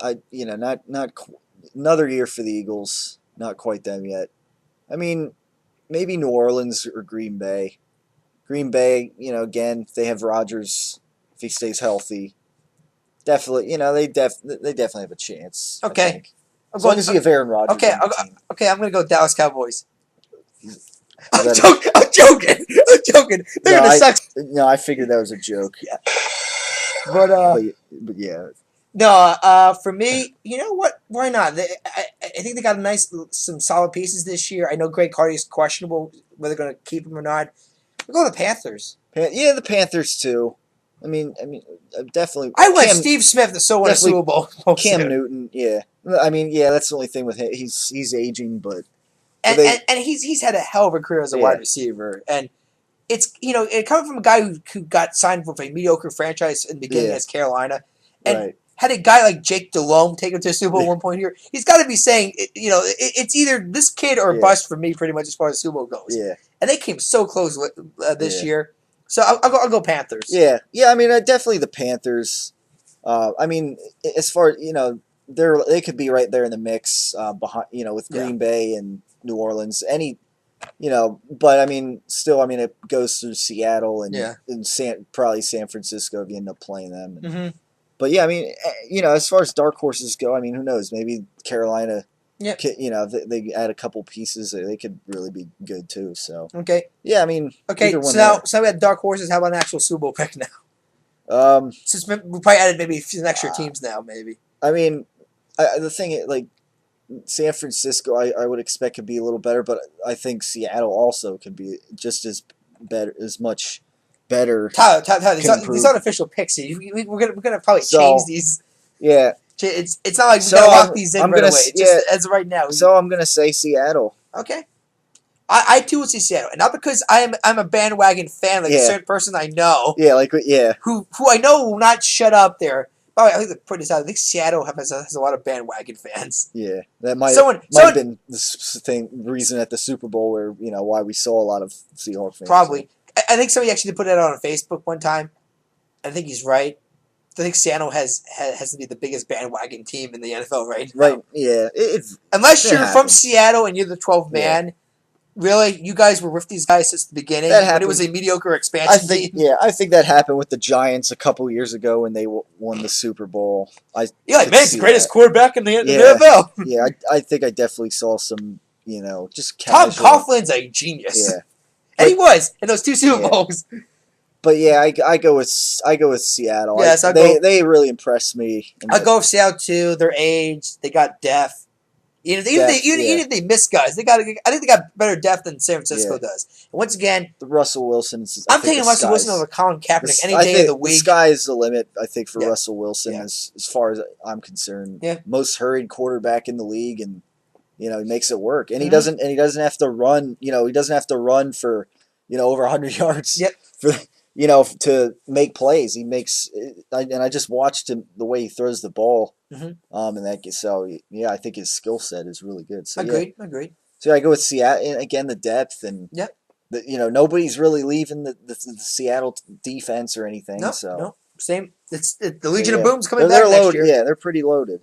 Not another year for the Eagles. Not quite them yet. I mean, maybe New Orleans or Green Bay. Green Bay, again, they have Rodgers if he stays healthy. Definitely, they definitely have a chance. Okay, as long as you have Aaron Rodgers. Okay, I'm gonna go Dallas Cowboys. I'm joking. They're gonna suck. No, I figured that was a joke. Yeah. But yeah. No, for me, you know what? Why not? I think they got some solid pieces this year. I know Greg Carty is questionable whether they're going to keep him or not. We'll go to the Panthers. Yeah, the Panthers too. I mean, definitely. I went Steve Smith to so win a Super Bowl. Cam Newton, yeah. I mean, that's the only thing with him. He's aging, but and he's had a hell of a career as a wide receiver, and it's it coming from a guy who got signed with a mediocre franchise in the beginning as Carolina, and had a guy like Jake Delhomme take him to a Super Bowl at one point here. He's got to be saying, it's either this kid or bust for me, pretty much as far as Super Bowl goes. Yeah, and they came so close this year. So I'll go Panthers. Yeah. I mean, definitely the Panthers. I mean, as far they could be right there in the mix behind with Green Bay and New Orleans. But I mean, still, I mean, it goes through Seattle and probably San Francisco if you end up playing them. Mm-hmm. But yeah, I mean, as far as dark horses go, I mean, who knows? Maybe Carolina. Yeah. If they add a couple pieces, they could really be good too. So. Okay. Yeah, I mean. Okay, so we had dark horses. How about an actual Super Bowl pick now? Since we probably added maybe some extra teams now, maybe. I mean, the thing like San Francisco, I would expect could be a little better, but I think Seattle also could be just as much better. Tyler, these aren't official picks. We're gonna probably change these. Yeah. It's not like we're gonna lock these in right away. Just as of right now. So I'm gonna say Seattle. Okay. I too would say Seattle, and not because I'm a bandwagon fan like a certain person I know. Yeah, who I know will not shut up there. By the way, I think to put this out, I think Seattle has a lot of bandwagon fans. Yeah, that might have been the reason at the Super Bowl where why we saw a lot of Seahawks fans. Probably, I think somebody actually put that on Facebook one time. I think he's right. I think Seattle has to be the biggest bandwagon team in the NFL right now. Right, yeah. Unless you're from Seattle and you're the 12th man, really, you guys were with these guys since the beginning, but it was a mediocre expansion team. Yeah, I think that happened with the Giants a couple years ago when they won the Super Bowl. Man's the greatest quarterback in the NFL. Yeah, I think I definitely saw some, just casual. Tom Coughlin's a genius. Yeah. And he was in those two Super Bowls. But yeah, I go with Seattle. Yes, they really impressed me. I'll go with Seattle too. Their age, they got depth. Even if they miss guys, I think they got better depth than San Francisco does. And once again, the Russell Wilson. I'm taking Russell Wilson over Colin Kaepernick any day of the week. The sky is the limit. I think for Russell Wilson, as far as I'm concerned, most hurried quarterback in the league, and he makes it work. And he doesn't have to run. He doesn't have to run for over 100 yards. For to make plays. He makes, and I just watched him the way he throws the ball. And I think his skill set is really good. So agreed. So I go with Seattle, and again, the depth and nobody's really leaving the Seattle defense or anything. No, same. It's the Legion of Boom's coming back next year. Yeah, they're pretty loaded.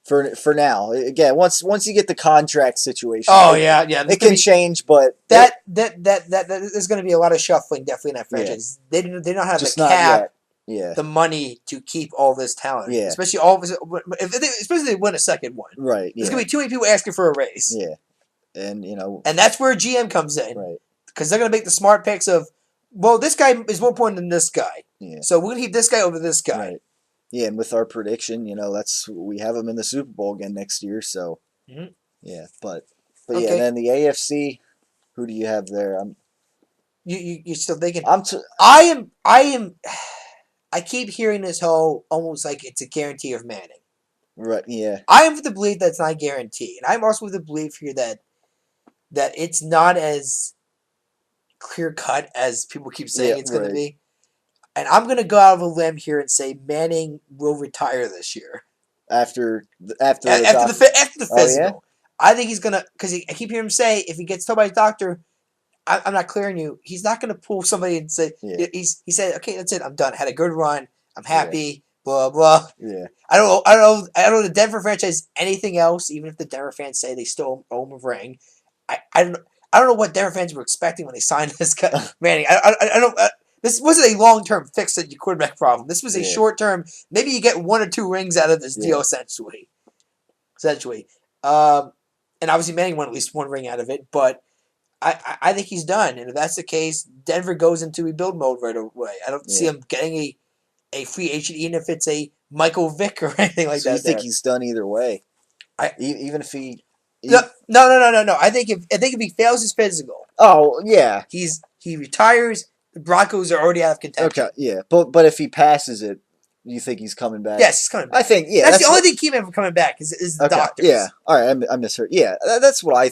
For now, again, once you get the contract situation, it can change. But that there's going to be a lot of shuffling definitely in that franchise. They don't have the cap, the money to keep all this talent. Especially especially if they win a second one. Right. There's going to be too many people asking for a raise. Yeah, and that's where GM comes in, right? Because they're going to make the smart picks of, well, this guy is more important than this guy. Yeah. So we're going to keep this guy over this guy. Right. Yeah, and with our prediction, we have them in the Super Bowl again next year. So, but okay. And then the AFC, who do you have there? You're still thinking? I keep hearing this whole almost like it's a guarantee of Manning. Right. Yeah. I am of the belief that it's not a guarantee, and I'm also of the belief here that it's not as clear cut as people keep saying it's going to be. And I'm going to go out of a limb here and say Manning will retire this year. After the physical. Oh, yeah? I think he's going to, because I keep hearing him say, if he gets told by his doctor, I'm not clearing you, he's not going to pull somebody and say, he said, okay, that's it, I'm done. Had a good run. I'm happy. Blah, blah. Yeah. I don't know the Denver franchise anything else, even if the Denver fans say they still owe him a ring. I don't know what Denver fans were expecting when they signed this guy, Manning. I don't This wasn't a long-term fix at your quarterback problem. This was a short-term, maybe you get 1 or 2 rings out of this deal, essentially. And obviously Manning won at least 1 ring out of it, but I think he's done. And if that's the case, Denver goes into rebuild mode right away. I don't see him getting a free agent, even if it's a Michael Vick or anything like that. So you think he's done either way? Even if he... No. I think if he fails his physical... Oh, yeah. He retires... The Broncos are already out of contention. Okay, yeah. But if he passes it, you think he's coming back? Yes, he's coming back. I think, That's the only thing keeping him from coming back is the doctors. Yeah. All right, I misheard. Yeah, that's what I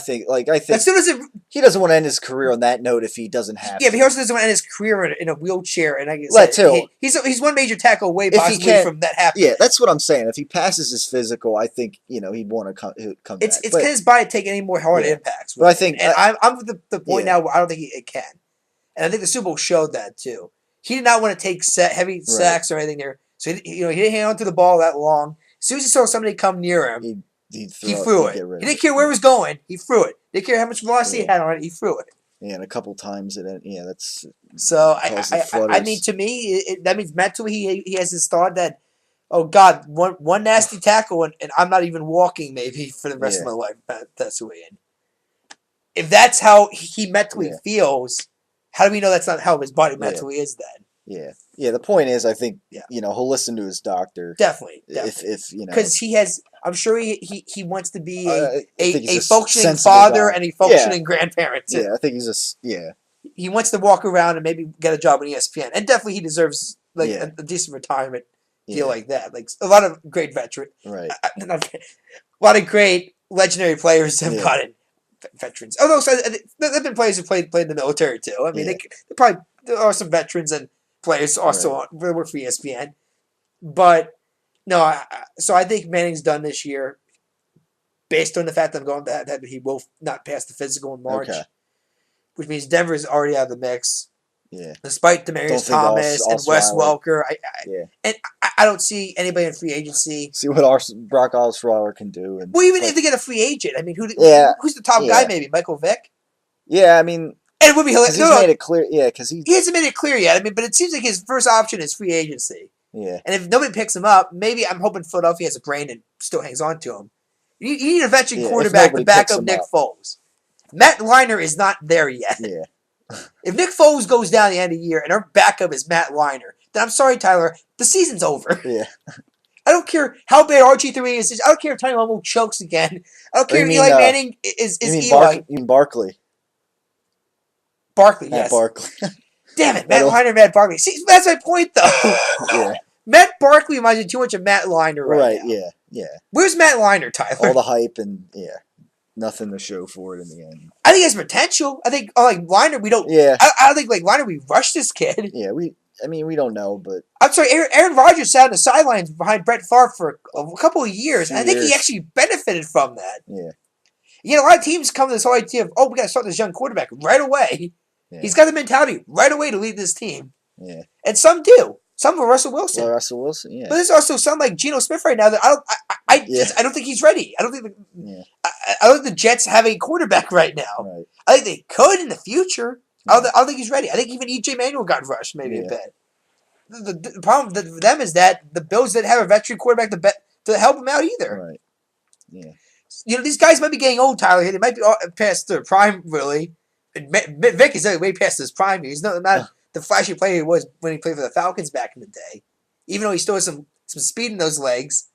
think. As soon as he doesn't want to end his career on that note if he doesn't have to. Yeah, but he also doesn't want to end his career in a wheelchair. And I guess he's one major tackle away possibly from that happening. Yeah, that's what I'm saying. If he passes his physical, I think he'd want to come back. It's because his body take any more hard impacts. But I think, and I'm at the point now where I don't think it can. And I think the Super Bowl showed that too. He did not want to take heavy sacks or anything there. So he didn't hang on to the ball that long. As soon as he saw somebody come near him, he threw it. He didn't care where it was going. He threw it. Didn't care how much velocity he had on it. He threw it. Yeah, and a couple times that's. So I mean, to me, that means mentally he has this thought that, oh God, one nasty tackle and I'm not even walking maybe for the rest of my life. That's the way in. If that's how he mentally feels. How do we know that's not how his body mentally is then? Yeah. The point is, I think he'll listen to his doctor. Definitely. If because he has, I'm sure he wants to be a functioning father and a functioning grandparent too. Yeah, I think He wants to walk around and maybe get a job on ESPN, and definitely he deserves a decent retirement deal like that. Like a lot of great veterans, right? A lot of great legendary players have gotten. Veterans. Although there have been players who played in the military too. I mean, there are some veterans and players also work for ESPN. But no, so I think Manning's done this year, based on the fact that I'm going that he will not pass the physical in March, which means Denver's already out of the mix. Yeah. Despite Demaryius Thomas and Wes Welker, I don't see anybody in free agency. See what Brock Osweiler can do. Well, even if they get a free agent, I mean, who's the top guy? Maybe Michael Vick. Yeah, I mean, and it would be hilarious. He's made it clear. Yeah, because he hasn't made it clear yet. I mean, but it seems like his first option is free agency. Yeah. And if nobody picks him up, maybe I'm hoping Philadelphia has a brain and still hangs on to him. You need a veteran quarterback to back up Nick Foles. Matt Leinart is not there yet. Yeah. If Nick Foles goes down at the end of the year and our backup is Matt Leinart, then I'm sorry, Tyler, the season's over. Yeah. I don't care how bad RG3 is. I don't care if Tony Romo chokes again. I don't care if Eli Manning is Eli. You mean Barkley? Barkley, Matt yes. Barkley. Damn it, Matt Leinart, Matt Barkley. See, that's my point, though. Yeah. Matt Barkley reminds me too much of Matt Leinart right now. Yeah. Where's Matt Leinart, Tyler? All the hype and, nothing to show for it in the end. I think he has potential. I think, Leinart, we don't... Yeah. I don't think, Leinart, we rushed this kid. Yeah, we don't know, but... I'm sorry, Aaron Rodgers sat on the sidelines behind Brett Favre for a couple of years, and I think he actually benefited from that. Yeah. A lot of teams come to this whole idea of, we got to start this young quarterback right away. Yeah. He's got the mentality right away to lead this team. Yeah. And some do. Some for Russell Wilson. Well, Russell Wilson, yeah. But there's also some like Geno Smith right now that I don't think he's ready. I don't think I don't think the Jets have a quarterback right now. Right. I think they could in the future. I don't think he's ready. I think even EJ Manuel got rushed maybe a bit. The problem for them is that the Bills didn't have a veteran quarterback to help them out either. Right. Yeah. These guys might be getting old, Tyler. They might be past their prime, really. Vic is way past his prime. He's not the flashy player he was when he played for the Falcons back in the day. Even though he still has some speed in those legs.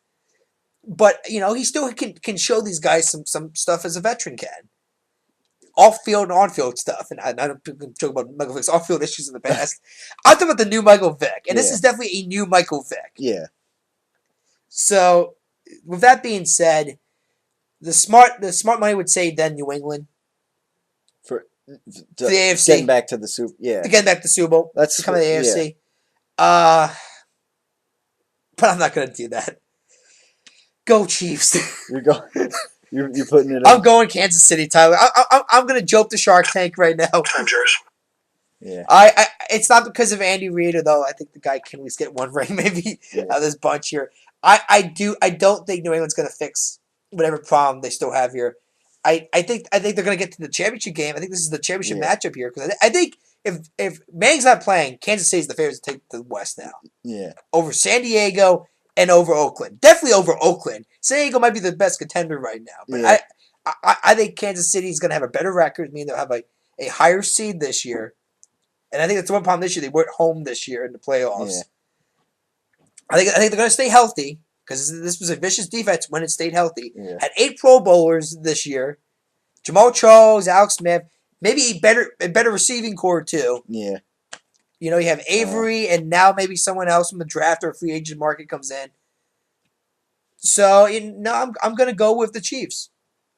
But, he still can show these guys some stuff as a veteran can. Off-field and on-field stuff. And I don't talk about Michael Vick's off-field issues in the past. I'm talking about the new Michael Vick. And this is definitely a new Michael Vick. Yeah. So, with that being said, the smart money would say then New England. The AFC. Getting back to the Super Getting back to the Super Bowl. That's coming to the AFC. Yeah. But I'm not going to do that. Go Chiefs. You're putting it. I'm going Kansas City, Tyler. I'm going to joke the Shark Tank right now. Time's yours. Yeah. It's not because of Andy Reid, although I think the guy can at least get one ring maybe out of this bunch here. I don't think New England's going to fix whatever problem they still have here. I think they're going to get to the championship game. I think this is the championship matchup here because I think if Manning's not playing, Kansas City's the favorites to take the West now. Yeah. Over San Diego and over Oakland. Definitely over Oakland. San Diego might be the best contender right now. But I think Kansas City's going to have a better record, meaning they'll have a higher seed this year. And I think that's one problem this year. They weren't home this year in the playoffs. Yeah. I think they're going to stay healthy. Because this was a vicious defense when it stayed healthy. Yeah. Had 8 Pro Bowlers this year. Jamal Charles, Alex Smith, maybe a better receiving core too. Yeah. You have Avery and now maybe someone else from the draft or free agent market comes in. So I'm going to go with the Chiefs.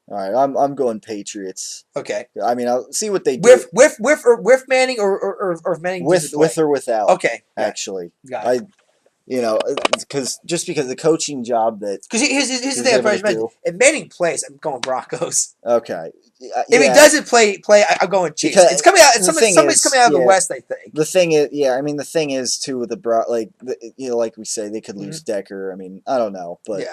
All right, I'm going Patriots. Okay. I mean, I'll see what they do. With Manning or Manning with or without. Okay. Actually, got it. Because the coaching job that... Because here's the thing I mentioned. If Manning plays, I'm going Broncos. Okay. If he doesn't play, I'm going Chiefs. Because it's coming out. Somebody's coming out of the West, I think. The thing is, the thing is too with the like we say, they could lose Decker. I mean, I don't know, but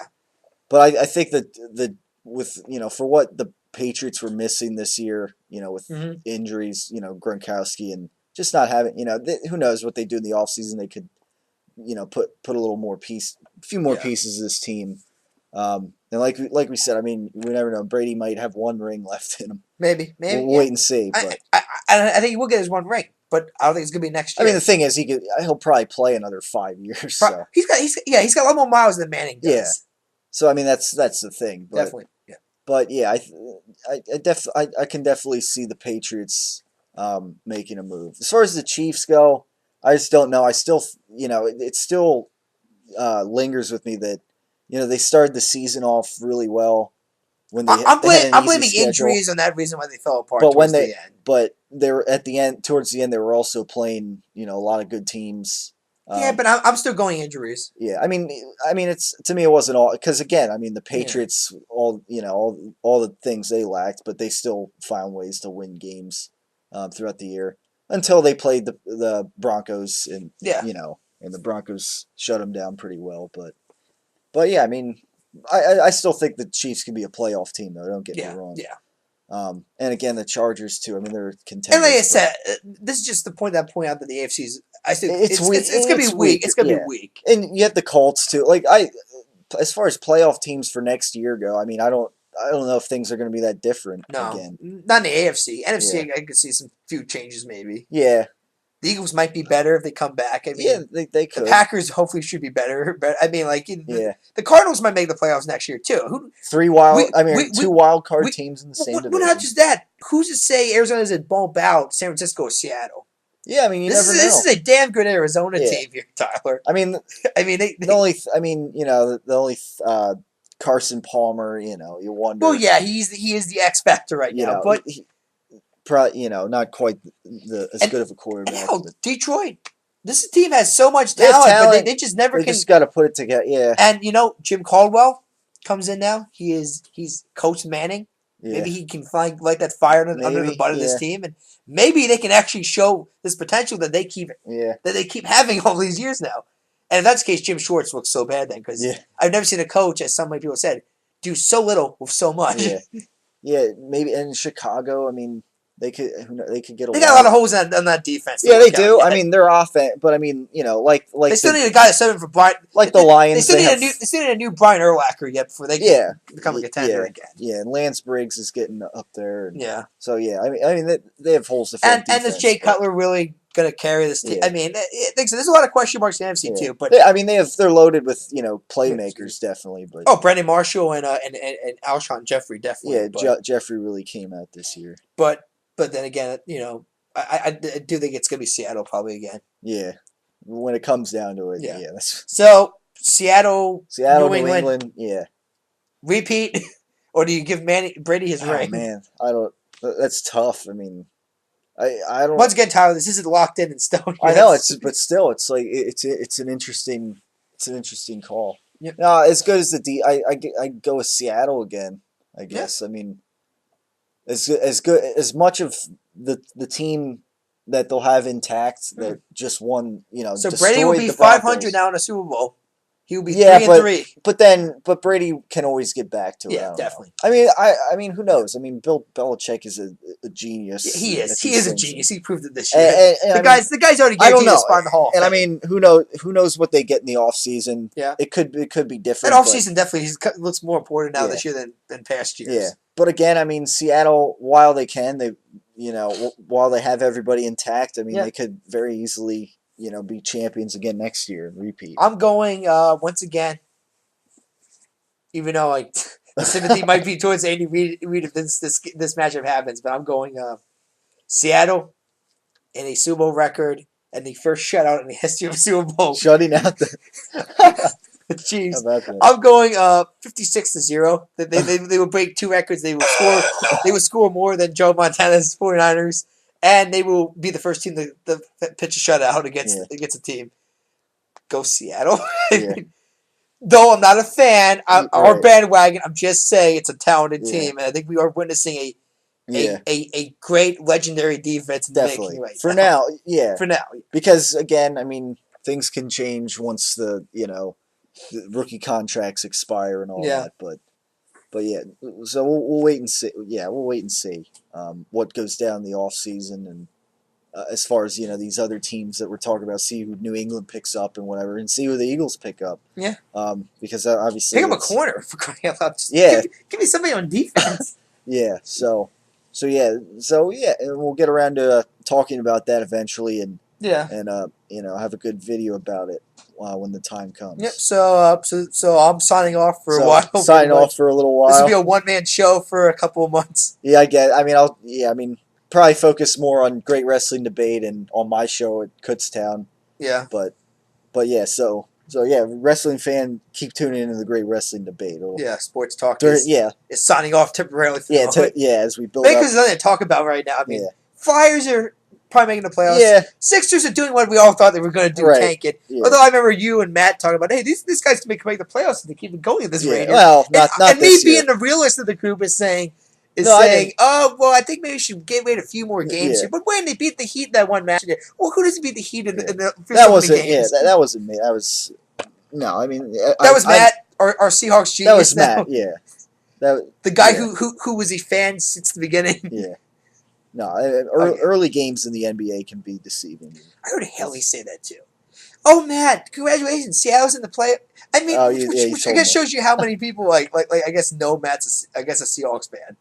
I think that with for what the Patriots were missing this year, with injuries, Gronkowski and just not having, who knows what they do in the offseason, they could. Put a little more a few more pieces of this team. And like we said, I mean, we never know. Brady might have one ring left in him. Maybe. We'll wait and see. But I think he will get his one ring, but I don't think it's gonna be next year. I mean, the thing is, he'll probably play another 5 years. So. He's got a lot more miles than Manning does. Yeah. So I mean, that's the thing. But, definitely. Yeah. But I can definitely see the Patriots making a move. As far as the Chiefs go. I just don't know. I still, it still lingers with me that, they started the season off really well. When I'm blaming injuries on that reason why they fell apart. But they were towards the end, they were also playing, a lot of good teams. But I'm still going injuries. Yeah, I mean, it's to me it wasn't all because again, I mean the Patriots all the things they lacked, but they still found ways to win games throughout the year. Until they played the Broncos and and the Broncos shut them down pretty well, but yeah, I mean, I still think the Chiefs can be a playoff team though. Don't get me wrong. Yeah. And again, the Chargers too. I mean, they're contenders. And like I said, this is just the point that I point out that the AFC's. I think it's gonna be weak. It's gonna be weak. And you have the Colts too. Like as far as playoff teams for next year go, I mean, I don't know if things are going to be that different again. Not in the AFC. NFC, I could see some few changes maybe. Yeah. The Eagles might be better if they come back. I mean, they could. The Packers hopefully should be better. But I mean, like, the Cardinals might make the playoffs next year too. Two wild card teams in the same division. Well, not just that. Who's to say Arizona doesn't bump out San Francisco or Seattle? Yeah, I mean, you never know. This is a damn good Arizona team here, Tyler. I mean, the only Carson Palmer, you wonder. Well, yeah, he is the X factor right now, but not quite as good of a quarterback. Hell, Detroit, this team has so much talent, but they just never can. They just got to put it together. Yeah, and Jim Caldwell comes in now. He's Coach Manning. Yeah. Maybe he can light that fire under the butt of this team, and maybe they can actually show this potential that they keep having all these years now. And if that's the case, Jim Schwartz looks so bad then because I've never seen a coach, as so many people said, do so little with so much. Yeah, maybe in Chicago. I mean, they could get. They got a lot of holes on that defense. Yeah, they do. I mean, their offense, but I mean, like they still need a guy to set him for Brian. Like the Lions, they still need a new Brian Urlacher yet before they become a contender again. Yeah, and Lance Briggs is getting up there. So I mean, they have holes to fill. And is Jay Cutler really going to carry this team? I mean, there's a lot of question marks in the NFC too. But I mean, they're loaded with playmakers definitely. But Brendan Marshall and Alshon Jeffrey definitely. Yeah, Jeffrey really came out this year. But then again, I do think it's going to be Seattle probably again. Yeah, when it comes down to it. Yeah. So Seattle, New England. Yeah. Repeat, or do you give Brady his ring? Man, I don't. That's tough. I mean, I don't. Once again, Tyler, this isn't locked in stone. I know but still, it's like it's an interesting call. Yep. No, as good as I go with Seattle again. I guess. I mean. As good as much of the team that they'll have intact that just won, So Brady will be 500 now in a Super Bowl. He will be 3-3. But Brady can always get back to it. Yeah, definitely. I mean, who knows? I mean, Bill Belichick is a genius. Yeah, he is. He is a genius. He proved it this year. The guy's already guaranteed a spot in the Hall. And I mean, who knows what they get in the offseason? Yeah, it could be different. That offseason definitely looks more important now this year than past years. Yeah. But again, I mean, Seattle, while they can, while they have everybody intact, I mean, they could very easily, be champions again next year and repeat. I'm going once again, even though the sympathy might be towards Andy Reid if this matchup happens, but I'm going Seattle in a Super Bowl record and the first shutout in the history of a Super Bowl. Shutting out the Chiefs. I'm going 56-0. They will break two records. They will score more than Joe Montana's 49ers, and they will be the first team to pitch a shutout against a team. Go Seattle. Though I'm not a fan or bandwagon, I'm just saying it's a talented team, and I think we are witnessing a great legendary defense in the making right for now. For now, because again, I mean, things can change once the rookie contracts expire and all that, but yeah, so we'll wait and see. Yeah, we'll wait and see what goes down the off season, and as far as these other teams that we're talking about, see who New England picks up and whatever, and see who the Eagles pick up. Yeah. Because obviously pick up a corner for crying out loud. Give me somebody on defense. So and we'll get around to talking about that eventually, and have a good video about it. When the time comes. Yep. So I'm signing off for a while. Signing off for a little while. This will be a one-man show for a couple of months. Yeah, I get. I mean, probably focus more on Great Wrestling Debate and on my show at Kutztown. Yeah. But yeah. So wrestling fan, keep tuning into the Great Wrestling Debate. Sports talk. Is signing off temporarily. As we build. Because there's nothing to talk about right now. I mean, Flyers are probably making the playoffs. Yeah. Sixers are doing what we all thought they were going to do, tank it. Yeah. Although I remember you and Matt talking about, hey, these guys can make the playoffs if they keep it going at this rate. Well, not and me being the realist of the group is saying, oh, well, I think maybe we should wait a few more games here. But when they beat the Heat that one match, well, who doesn't beat the Heat in the that wasn't games? Yeah, that wasn't me. That was I mean that was Matt, our Seahawks genius. That was Matt. Yeah, the guy who was a fan since the beginning. Yeah. No, early games in the NBA can be deceiving. I heard Haley say that too. Oh, Matt, congratulations! Seattle's in the play. I mean, which I guess shows you how many people like I guess know Matt's a Seahawks fan.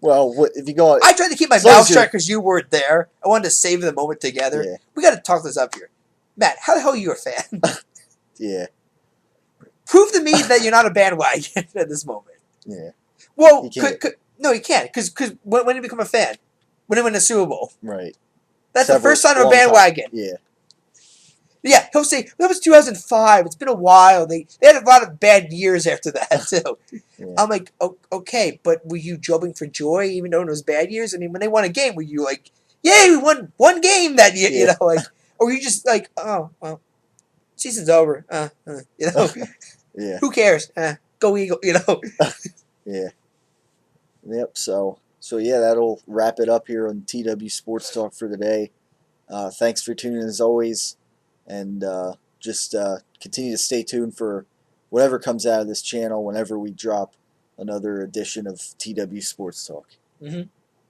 Well, if you go, I tried to keep my mouth shut because you weren't there. I wanted to save the moment together. Yeah. We got to talk this up here, Matt. How the hell are you a fan? Yeah. Prove to me that you're not a bandwagon at this moment. Yeah. Well, no, you can't. Because when did you become a fan? When they win the Super Bowl. Right. That's the first sign of a bandwagon. Yeah. Yeah, he'll say, that was 2005. It's been a while. They had a lot of bad years after that, too. Yeah. I'm like, okay, but were you jumping for joy even though it was bad years? I mean, when they won a game, were you like, yay, we won one game that year, you know? Like, or were you just like, oh, well, season's over. You know? Yeah. Who cares? Go Eagle, you know? Yeah. Yep, so yeah, that'll wrap it up here on TW Sports Talk for today. Thanks for tuning in as always. And just continue to stay tuned for whatever comes out of this channel whenever we drop another edition of TW Sports Talk. Mm-hmm.